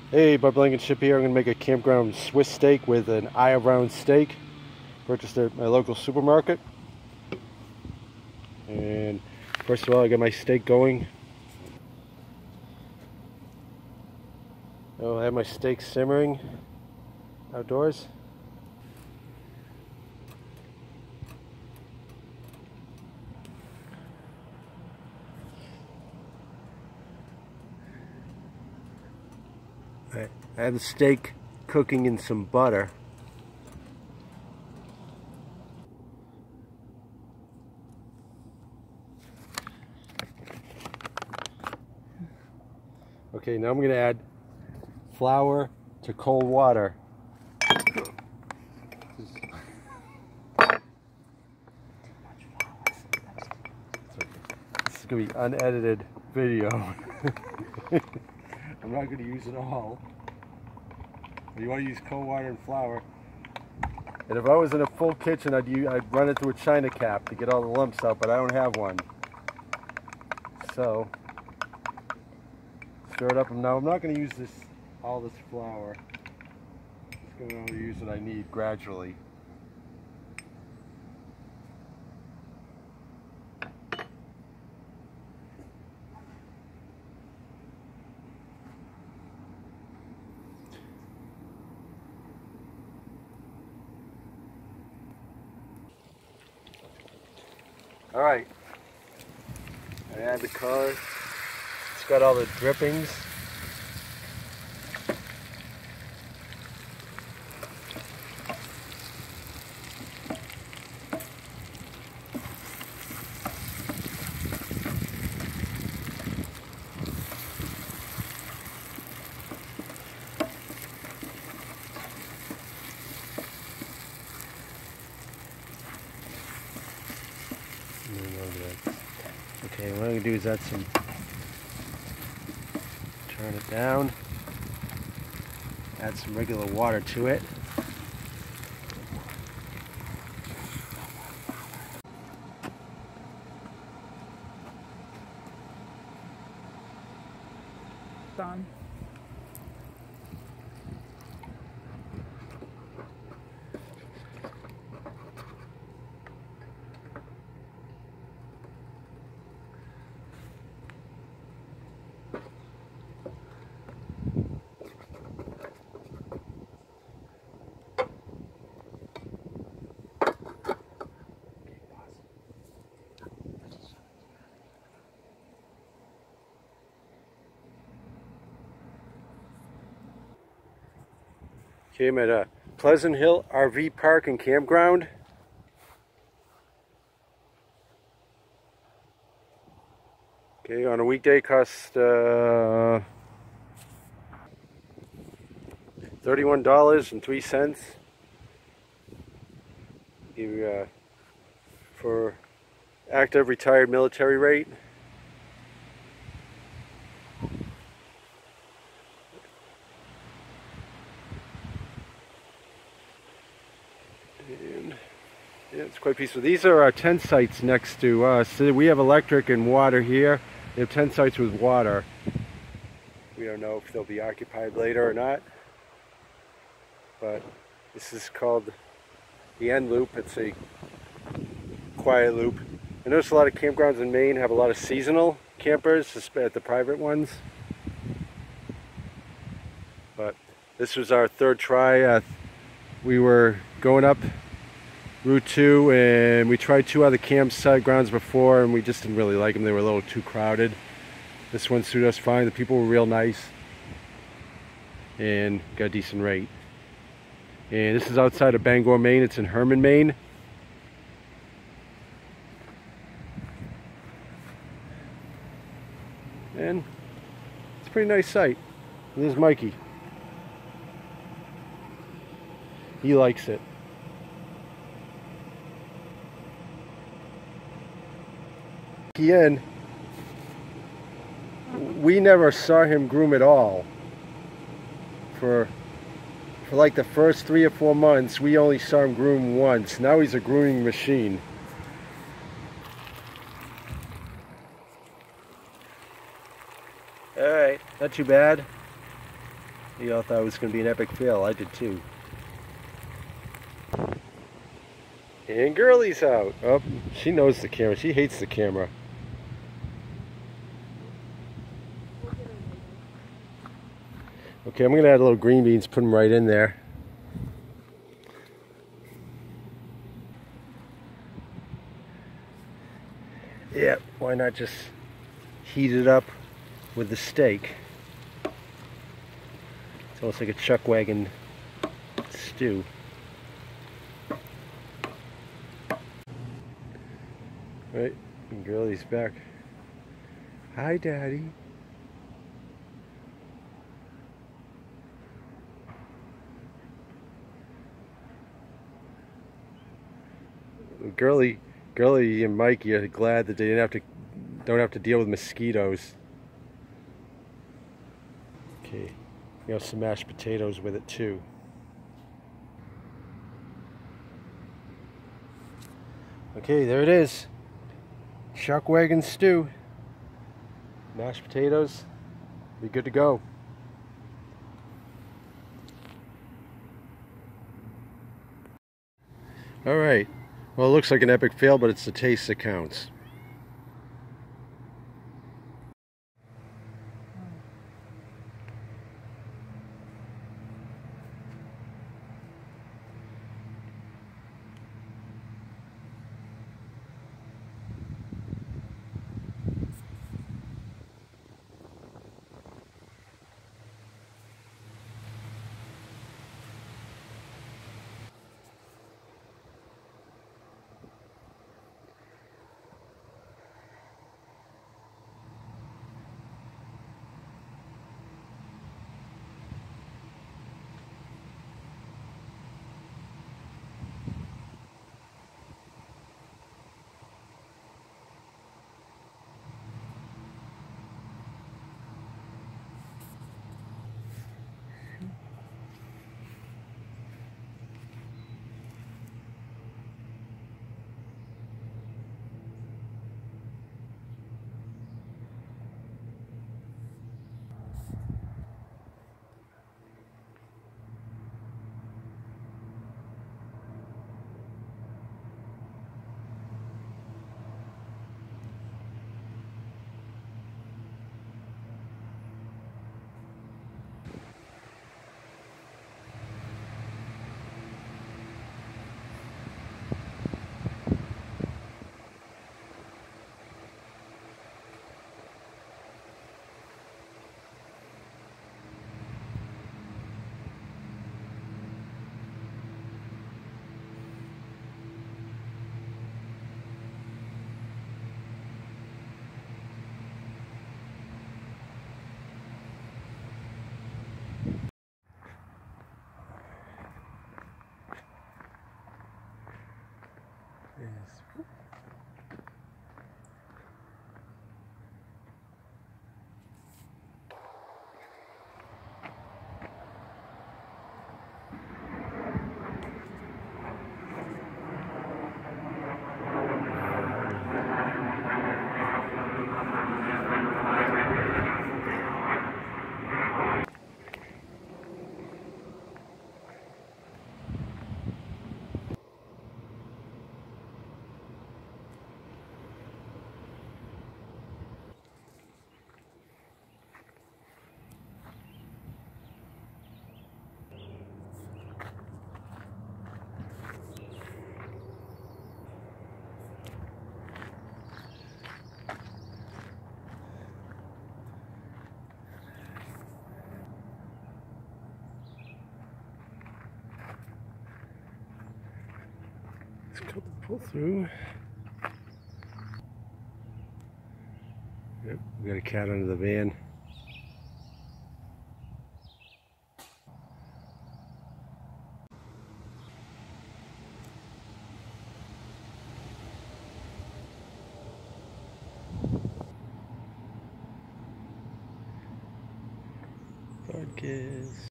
Hey, Bob Blankenship here. I'm going to make a campground Swiss steak with an eye brown steak. Purchased at my local supermarket. And first of all, I got my steak going. I'll have my steak simmering outdoors. I have the steak cooking in some butter. Okay, now I'm going to add flour to cold water. This is going to be unedited video. I'm not going to use it all. You want to use cold water and flour. And if I was in a full kitchen, I'd run it through a china cap to get all the lumps out, but I don't have one. So, stir it up. Now I'm not going to use all this flour. I'm just going to use what I need gradually. All right, I add the color. It's got all the drippings. Okay, what I'm going to do is add some, turn it down, add some regular water to it. Done. Okay, I'm at a Pleasant Hill RV Park and Campground. Okay, on a weekday costs $31.03. You for active retired military rate. And yeah, it's quite peaceful. These are our tent sites next to us. We have electric and water here. They have tent sites with water. We don't know if they'll be occupied later or not. But this is called the end loop. It's a quiet loop. I notice a lot of campgrounds in Maine have a lot of seasonal campers, at the private ones. But this was our third try. We were going up Route 2 and we tried two other campsite grounds before and we just didn't really like them. They were a little too crowded. This one suited us fine. The people were real nice and got a decent rate. And this is outside of Bangor, Maine. It's in Hermon, Maine. And it's a pretty nice site. And there's Mikey. He likes it. Ian, we never saw him groom at all. For like the first 3 or 4 months, we only saw him groom once. Now he's a grooming machine. Alright, not too bad. You all thought it was going to be an epic fail. I did too. And Girlie's out. Oh, she knows the camera. She hates the camera. Okay, I'm going to add a little green beans, put them right in there. Yeah, why not just heat it up with the steak? It's almost like a chuck wagon stew. Right, and Girlie's back. Hi, Daddy. Girlie and Mikey are glad that they don't have to deal with mosquitoes. Okay, we have some mashed potatoes with it too. Okay, there it is. Chuck wagon stew. Mashed potatoes. Be good to go. All right. Well, it looks like an epic fail, but it's the taste that counts. Yes. Let's cut the pull through. Yep, we got a cat under the van. Dog kiss.